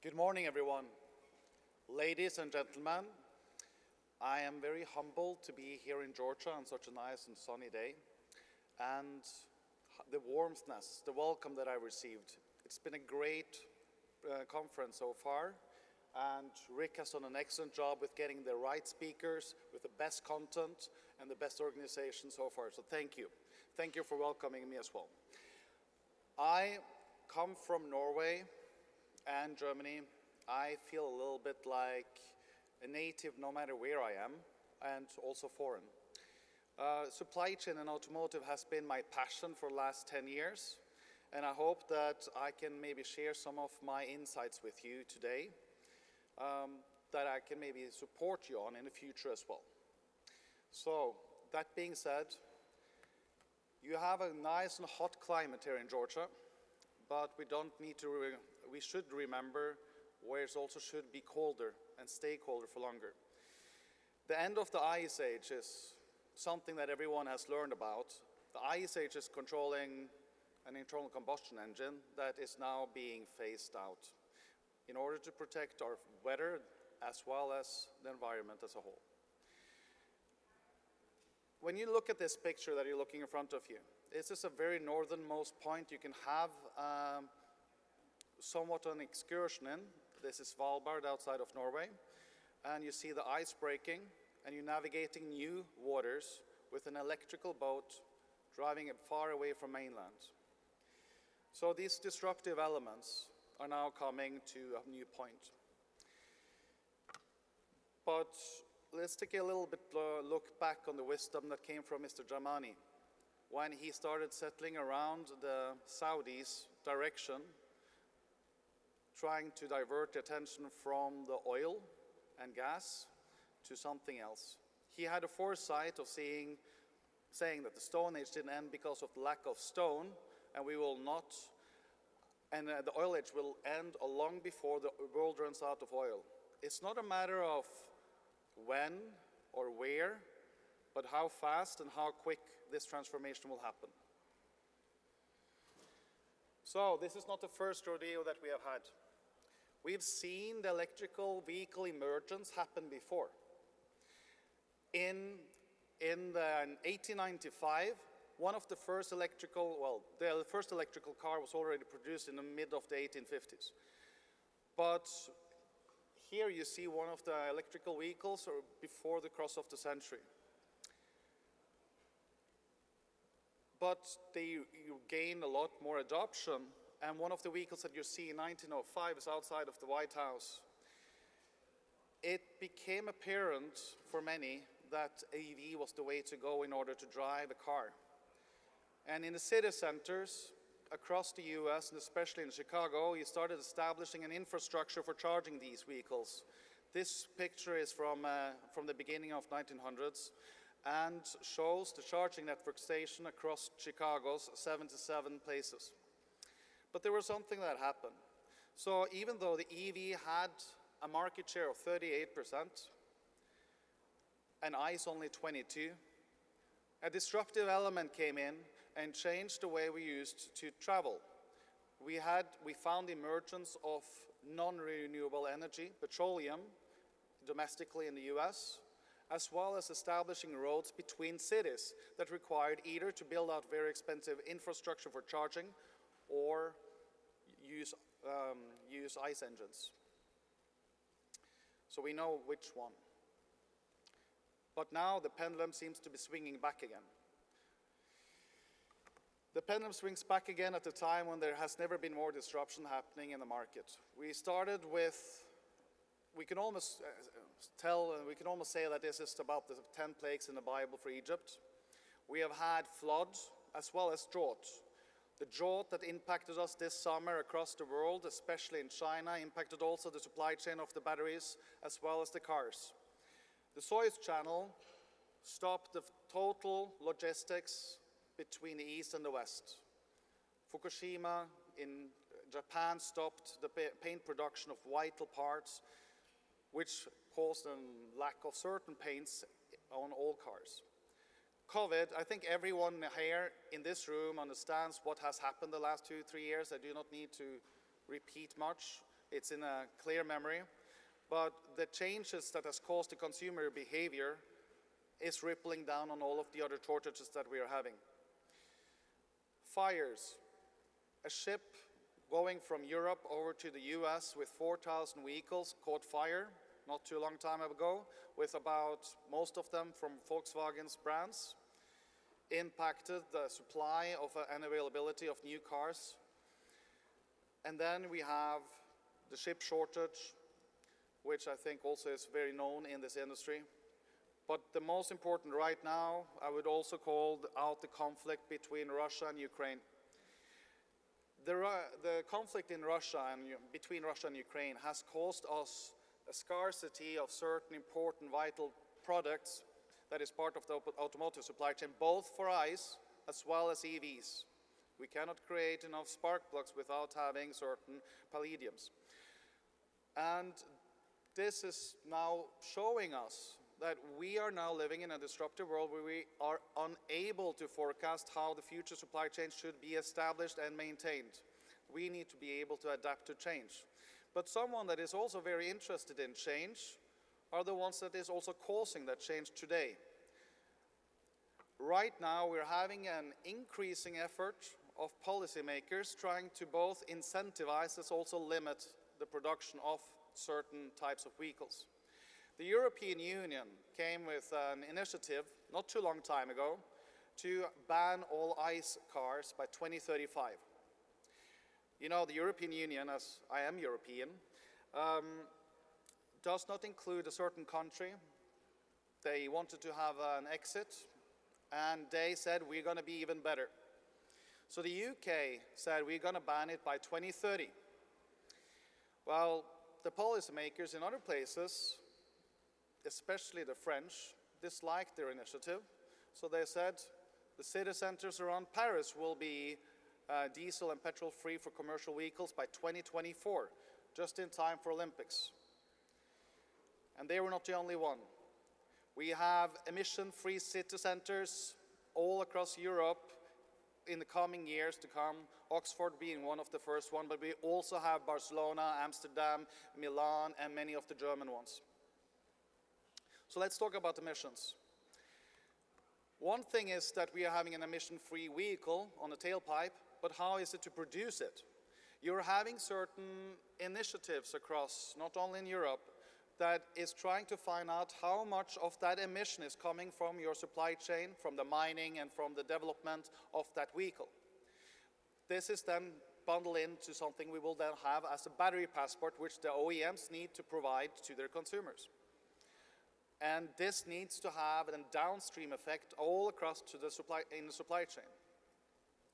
Good morning, everyone. Ladies and gentlemen, I am very humbled to be here in Georgia on such a nice and sunny day. And the warmthness, the welcome that I received. It's been a great conference so far. And Rick has done an excellent job with getting the right speakers, with the best content, and the best organization so far. So thank you. Thank you for welcoming me as well. I come from Norway and Germany. I feel a little bit like a native no matter where I am, and also foreign. Supply chain and automotive has been my passion for the last 10 years, and I hope that I can maybe share some of my insights with you today that I can maybe support you on in the future as well. So, that being said, you have a nice and hot climate here in Georgia, but we should remember where it also should be colder and stay colder for longer. The end of the Ice Age is something that everyone has learned about. The Ice Age is controlling an internal combustion engine that is now being phased out in order to protect our weather as well as the environment as a whole. When you look at this picture that you're looking in front of you, this is a very northernmost point you can have somewhat an excursion in. This is Svalbard outside of Norway, and you see the ice breaking, and you're navigating new waters with an electrical boat driving it far away from mainland. So these disruptive elements are now coming to a new point. But let's take a little bit look back on the wisdom that came from Mr. Jamani when he started settling around the Saudis' direction, trying to divert the attention from the oil and gas to something else. He had a foresight of saying that the Stone Age didn't end because of the lack of stone, and the oil age will end long before the world runs out of oil. It's not a matter of when or where, but how fast and how quick this transformation will happen. So this is not the first rodeo that we have had. We've seen the electrical vehicle emergence happen before. In 1895, the first electrical car was already produced in the mid of the 1850s. But here you see one of the electrical vehicles before the cross of the century. But they gained a lot more adoption, and one of the vehicles that you see in 1905 is outside of the White House. It became apparent for many that EV was the way to go in order to drive a car. And in the city centers across the US, and especially in Chicago, you started establishing an infrastructure for charging these vehicles. This picture is from the beginning of 1900s and shows the charging network station across Chicago's 77 places. But there was something that happened. So even though the EV had a market share of 38% and ICE only 22%, a disruptive element came in and changed the way we used to travel. We found the emergence of non-renewable energy, petroleum, domestically in the US, as well as establishing roads between cities that required either to build out very expensive infrastructure for charging or use ICE engines. So we know which one. But now the pendulum seems to be swinging back again. The pendulum swings back again at a time when there has never been more disruption happening in the market. We started with, we can almost say that this is about the 10 plagues in the Bible for Egypt. We have had floods as well as drought. The drought that impacted us this summer across the world, especially in China, impacted also the supply chain of the batteries as well as the cars. The Suez Channel stopped the total logistics between the East and the West. Fukushima in Japan stopped the paint production of vital parts, which caused a lack of certain paints on all cars. COVID, I think everyone here in this room understands what has happened the last 2-3 years. I do not need to repeat much. It's in a clear memory. But the changes that has caused the consumer behavior is rippling down on all of the other shortages that we are having. Fires. A ship going from Europe over to the US with 4,000 vehicles caught fire not too long time ago, with about most of them from Volkswagen's brands, impacted the supply of and availability of new cars. And then we have the chip shortage, which I think also is very known in this industry. But the most important right now, I would also call out the conflict between Russia and Ukraine. The conflict in Russia and between Russia and Ukraine has caused us a scarcity of certain important vital products that is part of the automotive supply chain, both for ICE as well as EVs. We cannot create enough spark plugs without having certain palladiums. And this is now showing us that we are now living in a disruptive world where we are unable to forecast how the future supply chain should be established and maintained. We need to be able to adapt to change. But someone that is also very interested in change are the ones that is also causing that change today. Right now, we're having an increasing effort of policymakers trying to both incentivize as also limit the production of certain types of vehicles. The European Union came with an initiative not too long time ago to ban all ICE cars by 2035. You know, the European Union, as I am European, does not include a certain country. They wanted to have an exit, and they said we're going to be even better. So the UK said we're going to ban it by 2030. Well, the policymakers in other places, especially the French, disliked their initiative. So they said the city centers around Paris will be diesel and petrol free for commercial vehicles by 2024, just in time for Olympics. And they were not the only one. We have emission-free city centers all across Europe in the coming years to come, Oxford being one of the first one, but we also have Barcelona, Amsterdam, Milan, and many of the German ones. So let's talk about emissions. One thing is that we are having an emission-free vehicle on the tailpipe, but how is it to produce it? You're having certain initiatives across, not only in Europe, that is trying to find out how much of that emission is coming from your supply chain, from the mining and from the development of that vehicle. This is then bundled into something we will then have as a battery passport, which the OEMs need to provide to their consumers. And this needs to have a downstream effect all across to the supply chain.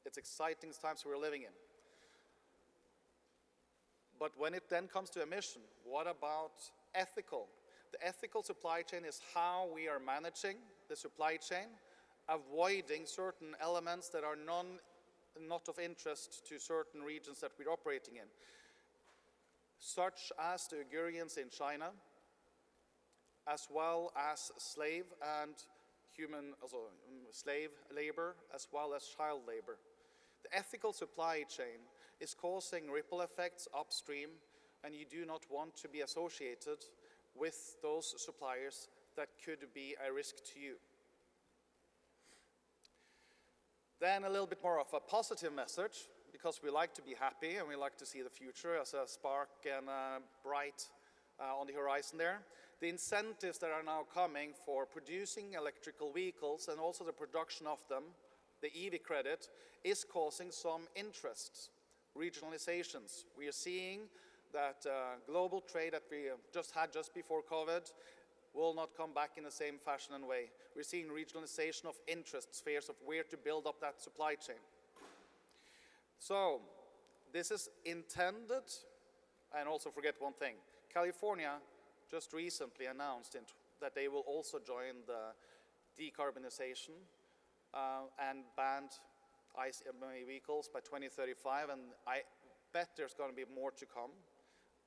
It's exciting times we're living in. But when it then comes to emission, what about ethical? The ethical supply chain is how we are managing the supply chain, avoiding certain elements that are not of interest to certain regions that we're operating in, such as the Uyghurians in China, as well as slave labor, as well as child labor. The ethical supply chain is causing ripple effects upstream, and you do not want to be associated with those suppliers that could be a risk to you. Then a little bit more of a positive message, because we like to be happy and we like to see the future as a spark and bright on the horizon there. The incentives that are now coming for producing electrical vehicles and also the production of them, the EV credit, is causing some interests, regionalizations. We are seeing that global trade that we just had just before COVID will not come back in the same fashion and way. We're seeing regionalization of interest spheres of where to build up that supply chain. So this is intended, and also forget one thing, California just recently announced that they will also join the decarbonization and banned ICE vehicles by 2035, and I bet there's going to be more to come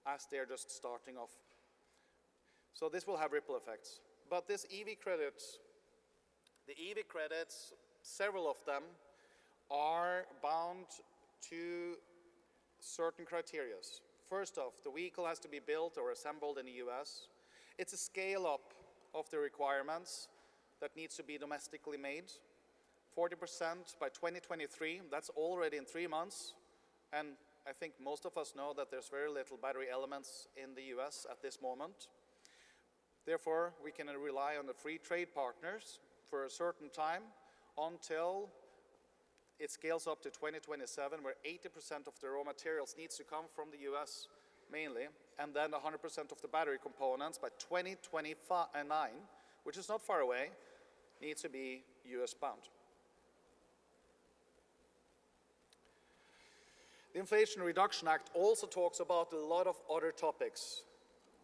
as they're just starting off. So this will have ripple effects. But this EV credits, the EV credits, several of them are bound to certain criteria. First off, the vehicle has to be built or assembled in the US. It's a scale-up of the requirements that needs to be domestically made. 40% by 2023, that's already in 3 months. And I think most of us know that there's very little battery elements in the US at this moment. Therefore, we can rely on the free trade partners for a certain time until it scales up to 2027, where 80% of the raw materials needs to come from the US mainly, and then 100% of the battery components by 2029, which is not far away, needs to be US bound. The Inflation Reduction Act also talks about a lot of other topics.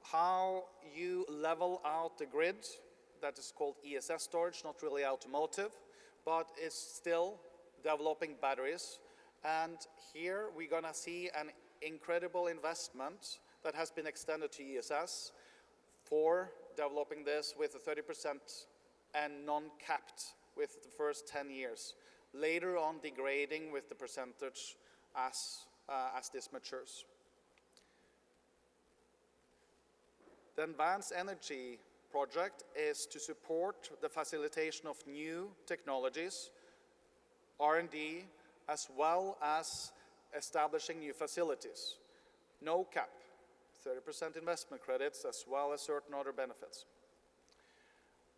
How you level out the grid, that is called ESS storage, not really automotive, but it's still developing batteries. And here we're gonna see an incredible investment that has been extended to ESS for developing this with a 30% and non-capped with the first 10 years. Later on degrading with the percentage as this matures. The Advanced Energy project is to support the facilitation of new technologies, R&D, as well as establishing new facilities. No cap, 30% investment credits, as well as certain other benefits.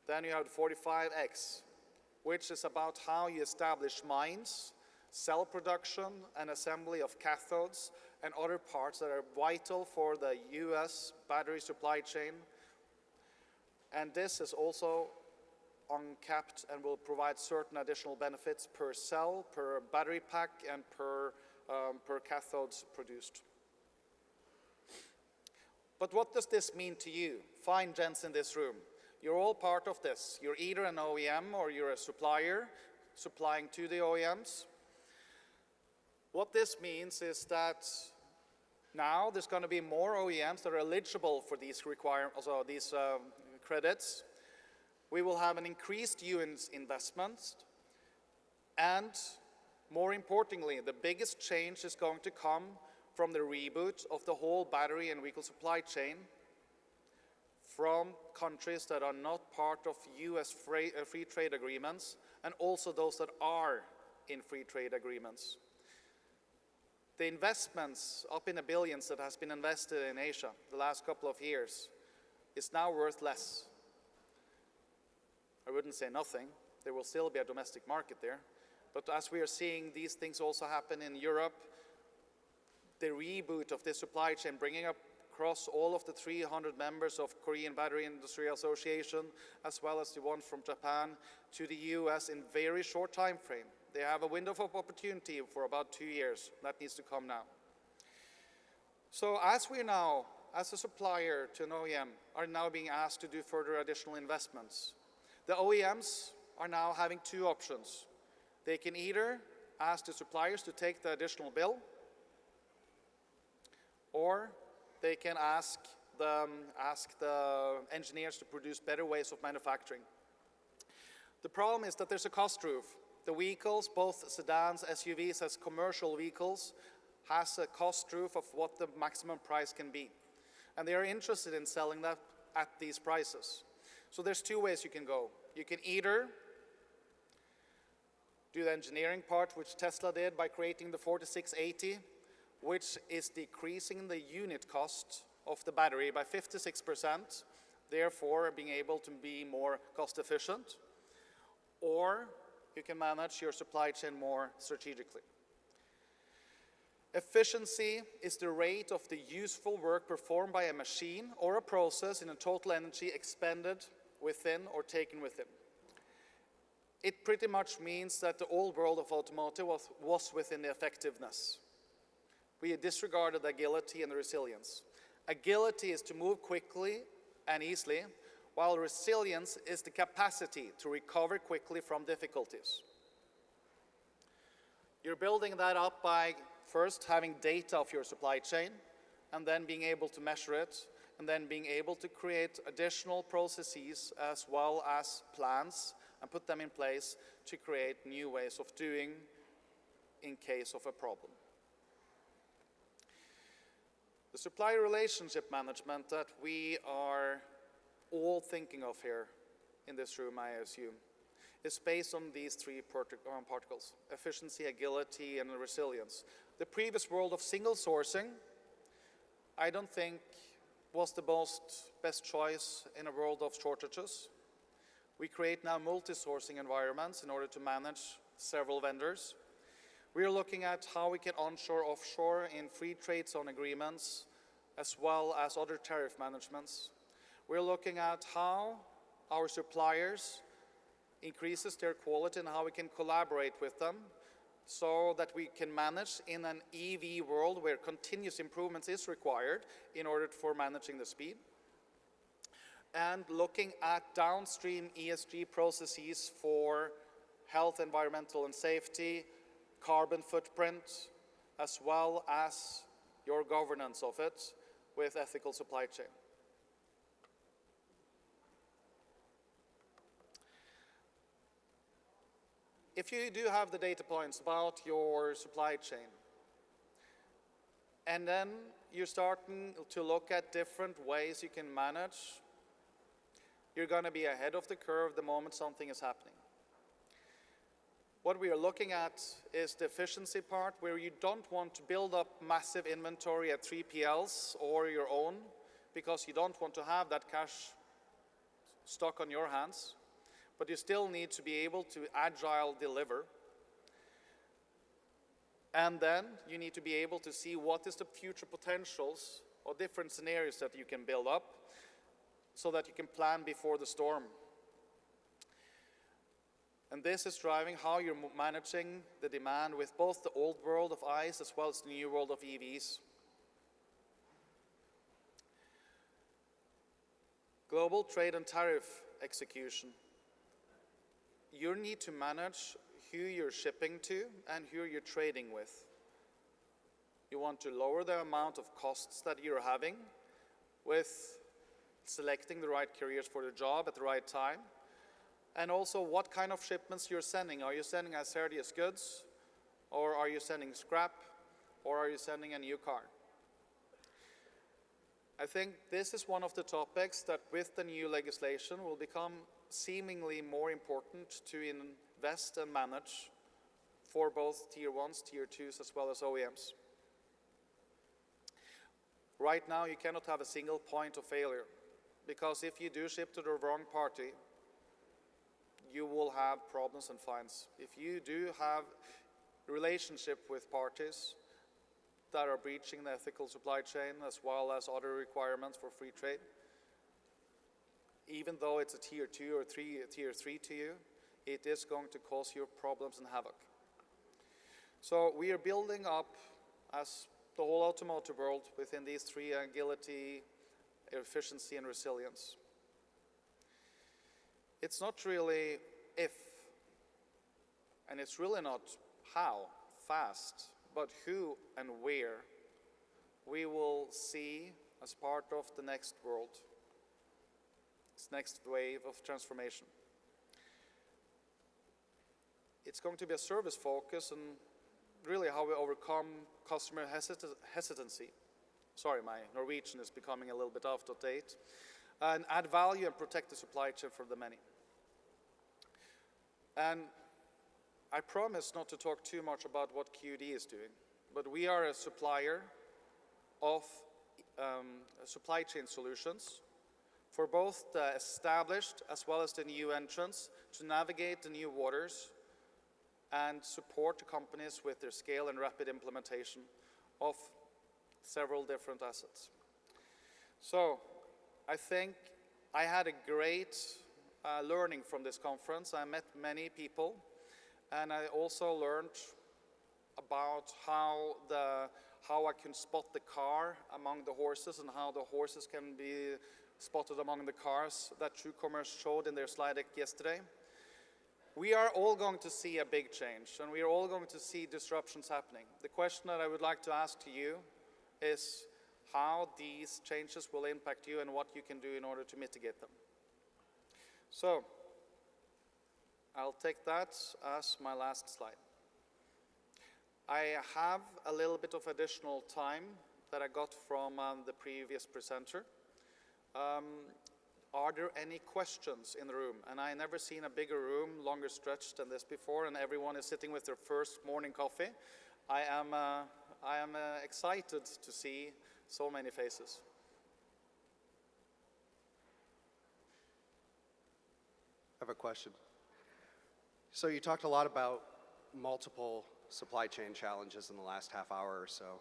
Then you have the 45X, which is about how you establish mines, cell production and assembly of cathodes and other parts that are vital for the US battery supply chain. And this is also uncapped and will provide certain additional benefits per cell, per battery pack, and per cathodes produced. But what does this mean to you, fine gents in this room? You're all part of this. You're either an OEM or you're a supplier supplying to the OEMs. What this means is that now there's going to be more OEMs that are eligible for these credits. We will have an increased US investment, and more importantly, the biggest change is going to come from the reboot of the whole battery and vehicle supply chain from countries that are not part of US free trade agreements, and also those that are in free trade agreements. The investments up in the billions that has been invested in Asia the last couple of years is now worth less. I wouldn't say nothing. There will still be a domestic market there. But as we are seeing these things also happen in Europe, the reboot of the supply chain, bringing up across all of the 300 members of Korean Battery Industry Association, as well as the one from Japan, to the US in very short time frame. They have a window of opportunity for about 2 years. That needs to come now. So as we now, as a supplier to an OEM, are now being asked to do further additional investments, the OEMs are now having 2 options. They can either ask the suppliers to take the additional bill, or they can ask the engineers to produce better ways of manufacturing. The problem is that there's a cost roof. The vehicles, both sedans, SUVs, as commercial vehicles, has a cost roof of what the maximum price can be. And they are interested in selling that at these prices. So there's 2 ways you can go. You can either do the engineering part, which Tesla did by creating the 4680, which is decreasing the unit cost of the battery by 56%, therefore being able to be more cost efficient. Or you can manage your supply chain more strategically. Efficiency is the rate of the useful work performed by a machine or a process in a total energy expended within or taken within. It pretty much means that the old world of automotive was within the effectiveness. We disregarded agility and resilience. Agility is to move quickly and easily, while resilience is the capacity to recover quickly from difficulties. You're building that up by first having data of your supply chain, and then being able to measure it, and then being able to create additional processes as well as plans and put them in place to create new ways of doing in case of a problem. The supplier relationship management that we are all thinking of here in this room, I assume, is based on these three particles: efficiency, agility, and resilience. The previous world of single sourcing, I don't think was the best choice in a world of shortages. We create now multi-sourcing environments in order to manage several vendors. We are looking at how we can onshore, offshore in free trade zone agreements, as well as other tariff managements. We're looking at how our suppliers increases their quality and how we can collaborate with them so that we can manage in an EV world where continuous improvements is required in order for managing the speed. And looking at downstream ESG processes for health, environmental and safety, carbon footprint, as well as your governance of it with ethical supply chain. If you do have the data points about your supply chain, and then you're starting to look at different ways you can manage, you're going to be ahead of the curve the moment something is happening. What we are looking at is the efficiency part, where you don't want to build up massive inventory at 3PLs or your own, because you don't want to have that cash stuck on your hands, but you still need to be able to agile deliver. And then you need to be able to see what is the future potentials or different scenarios that you can build up so that you can plan before the storm. And this is driving how you're managing the demand with both the old world of ICE as well as the new world of EVs. Global trade and tariff execution. You need to manage who you're shipping to and who you're trading with. You want to lower the amount of costs that you're having with selecting the right carriers for the job at the right time. And also what kind of shipments you're sending. Are you sending hazardous goods? Or are you sending scrap? Or are you sending a new car? I think this is one of the topics that with the new legislation will become seemingly more important to invest and manage for both Tier 1s, Tier 2s, as well as OEMs. Right now you cannot have a single point of failure, because if you do ship to the wrong party, you will have problems and fines. If you do have a relationship with parties that are breaching the ethical supply chain as well as other requirements for free trade, even though it's a Tier 2 or Tier 3 to you, it is going to cause you problems and havoc. So we are building up, as the whole automotive world, within these three: agility, efficiency, and resilience. It's not really if, and it's really not how fast, but who and where we will see as part of the next world, this next wave of transformation. It's going to be a service focus and really how we overcome customer hesitancy. Sorry, my Norwegian is becoming a little bit out of date. And add value and protect the supply chain for the many. And I promise not to talk too much about what QD is doing, but we are a supplier of supply chain solutions for both the established as well as the new entrants to navigate the new waters and support the companies with their scale and rapid implementation of several different assets. So I think I had a great learning from this conference. I met many people, and I also learned about how I can spot the car among the horses and how the horses can be spotted among the cars that TrueCommerce showed in their slide deck yesterday. We are all going to see a big change, and we are all going to see disruptions happening. The question that I would like to ask to you is how these changes will impact you and what you can do in order to mitigate them. So, I'll take that as my last slide. I have a little bit of additional time that I got from the previous presenter. Are there any questions in the room? And I never seen a bigger room, longer stretched than this before, and everyone is sitting with their first morning coffee. I am excited to see so many faces. I have a question. So you talked a lot about multiple supply chain challenges in the last half hour or so.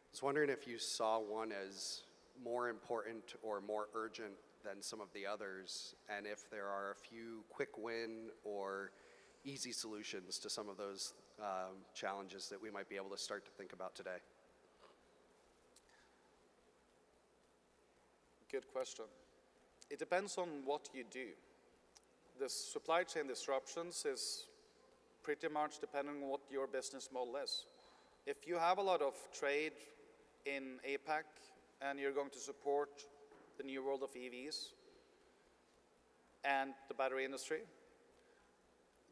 I was wondering if you saw one as more important or more urgent than some of the others, and if there are a few quick win or easy solutions to some of those challenges that we might be able to start to think about today. Good question. It depends on what you do. The supply chain disruptions is pretty much depending on what your business model is. If you have a lot of trade in APAC and you're going to support the new world of EVs and the battery industry,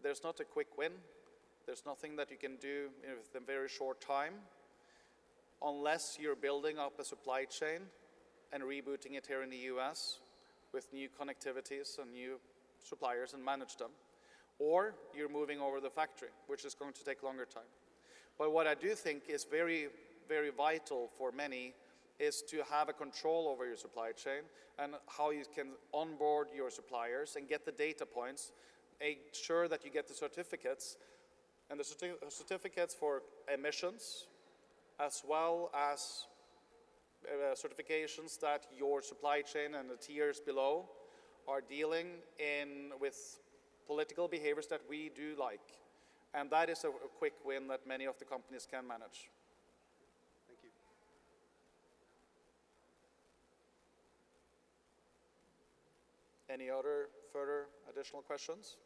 there's not a quick win. There's nothing that you can do in a very short time unless you're building up a supply chain and rebooting it here in the US with new connectivities and new suppliers and manage them. Or you're moving over the factory, which is going to take longer time. But what I do think is very, very vital for many is to have a control over your supply chain and how you can onboard your suppliers and get the data points, make sure that you get the certificates, and the certificates for emissions, as well as certifications that your supply chain and the tiers below are dealing with political behaviors that we do like. And that is a quick win that many of the companies can manage. Thank you. Any other further additional questions?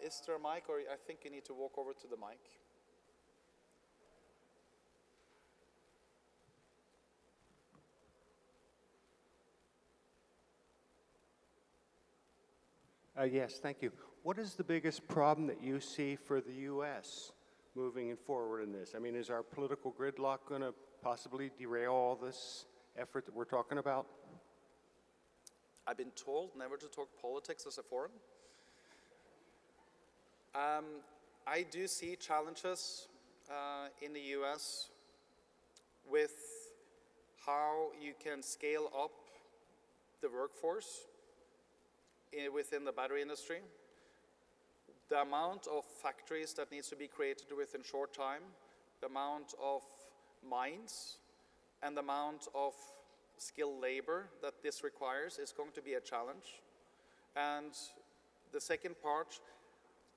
Is there a mic, or I think you need to walk over to the mic? Yes, thank you. What is the biggest problem that you see for the U.S. moving forward in this? I mean, is our political gridlock going to possibly derail all this effort that we're talking about? I've been told never to talk politics as a forum. I do see challenges in the US with how you can scale up the workforce within the battery industry. The amount of factories that needs to be created within short time, the amount of mines, and the amount of skilled labor that this requires is going to be a challenge. And the second part,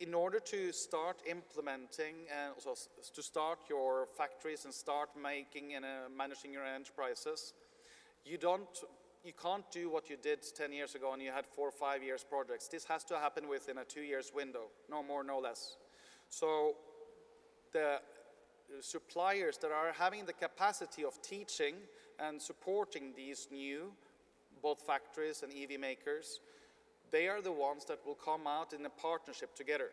in order to start implementing and also to start your factories and start making and managing your enterprises, you can't do what you did 10 years ago and you had 4 or 5 years projects. This has to happen within a 2 years window, no more, no less. So the suppliers that are having the capacity of teaching and supporting these new, both factories and EV makers, they are the ones that will come out in a partnership together.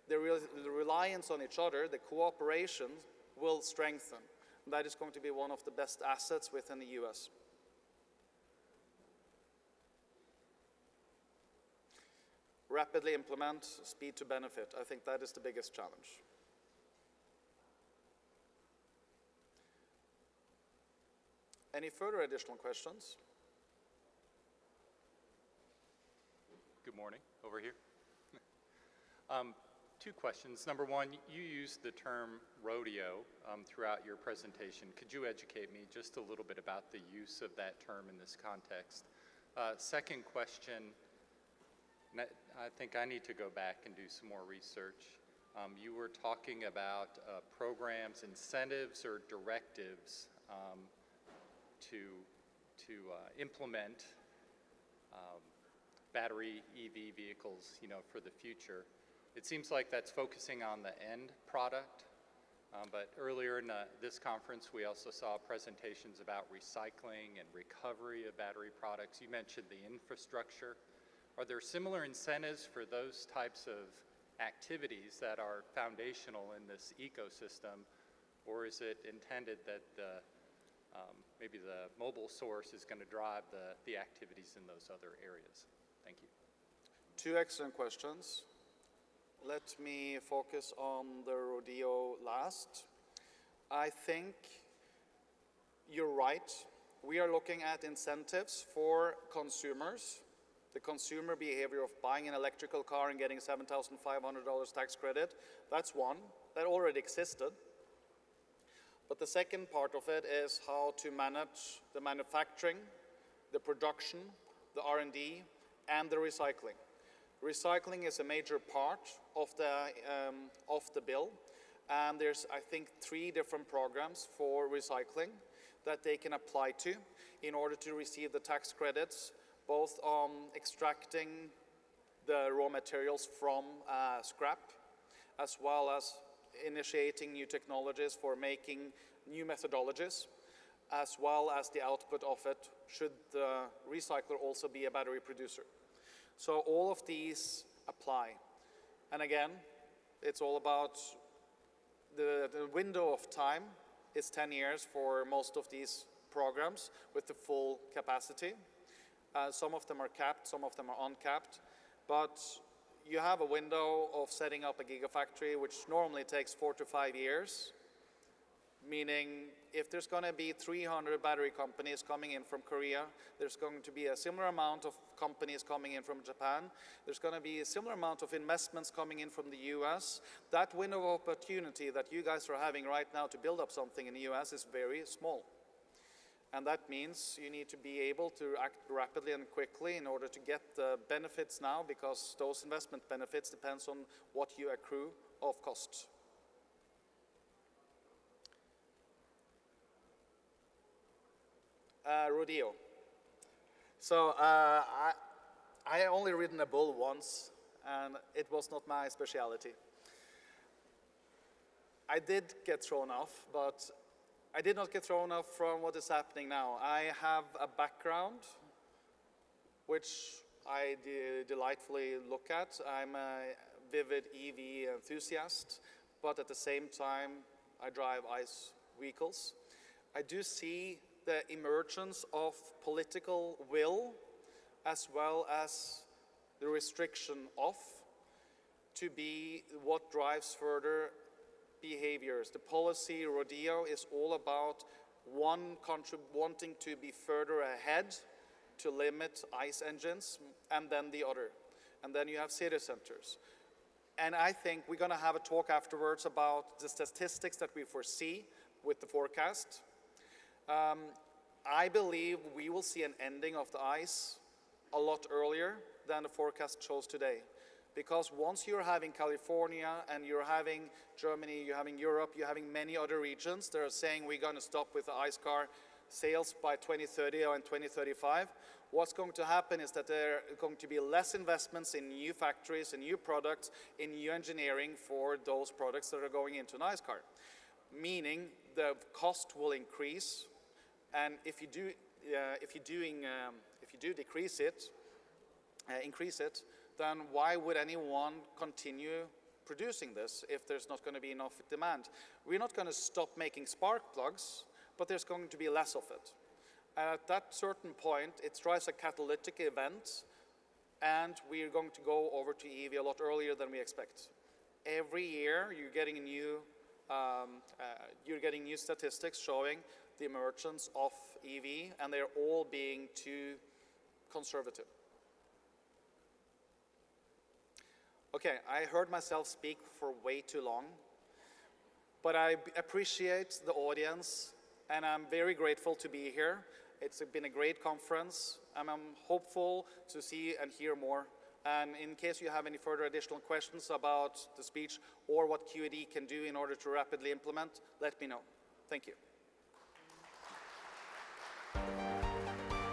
The reliance on each other, the cooperation will strengthen. That is going to be one of the best assets within the US. Rapidly implement, speed to benefit. I think that is the biggest challenge. Any further additional questions? Good morning, over here. 2 questions. Number one, you used the term rodeo throughout your presentation. Could you educate me just a little bit about the use of that term in this context? Second question, I think I need to go back and do some more research. You were talking about programs, incentives, or directives to implement battery EV vehicles, for the future. It seems like that's focusing on the end product, but earlier in this conference, we also saw presentations about recycling and recovery of battery products. You mentioned the infrastructure. Are there similar incentives for those types of activities that are foundational in this ecosystem, or is it intended that maybe the mobile source is going to drive the activities in those other areas? Thank you. Two excellent questions. Let me focus on the rodeo last. I think you're right. We are looking at incentives for consumers. The consumer behavior of buying an electrical car and getting $7,500 tax credit, that's one. That already existed. But the second part of it is how to manage the manufacturing, the production, the R&D, and the recycling. Recycling is a major part of the bill, and there's, I think, 3 different programs for recycling that they can apply to in order to receive the tax credits, both on extracting the raw materials from scrap, as well as initiating new technologies for making new methodologies, as well as the output of it, should the recycler also be a battery producer. So all of these apply. And again, it's all about the window of time is 10 years for most of these programs with the full capacity. Some of them are capped, some of them are uncapped, but you have a window of setting up a gigafactory which normally takes 4 to 5 years, meaning if there's going to be 300 battery companies coming in from Korea, there's going to be a similar amount of companies coming in from Japan, there's going to be a similar amount of investments coming in from the US. That window of opportunity that you guys are having right now to build up something in the US is very small. And that means you need to be able to act rapidly and quickly in order to get the benefits now, because those investment benefits depends on what you accrue of costs. Rodeo. So I only ridden a bull once, and it was not my specialty. I did get thrown off, but I did not get thrown off from what is happening now. I have a background which I delightfully look at. I'm a vivid EV enthusiast, but at the same time, I drive ICE vehicles. I do see the emergence of political will as well as the restriction of to be what drives further behaviors. The policy rodeo is all about one country wanting to be further ahead to limit ICE engines, and then the other. And then you have city centers. And I think we're going to have a talk afterwards about the statistics that we foresee with the forecast. I believe we will see an ending of the ICE a lot earlier than the forecast shows today. Because once you're having California and you're having Germany, you're having Europe, you're having many other regions that are saying we're going to stop with the ICE car sales by 2030 or in 2035, what's going to happen is that there are going to be less investments in new factories and new products, in new engineering for those products that are going into an ICE car. Meaning the cost will increase, and if you do decrease it, increase it, then why would anyone continue producing this if there's not going to be enough demand? We're not going to stop making spark plugs, but there's going to be less of it. At that certain point, it drives a catalytic event, and we're going to go over to EV a lot earlier than we expect. Every year, you're getting new statistics showing the emergence of EV, and they're all being too conservative. Okay, I heard myself speak for way too long, but I appreciate the audience, and I'm very grateful to be here. It's been a great conference, and I'm hopeful to see and hear more. And in case you have any further additional questions about the speech or what QED can do in order to rapidly implement, let me know. Thank you.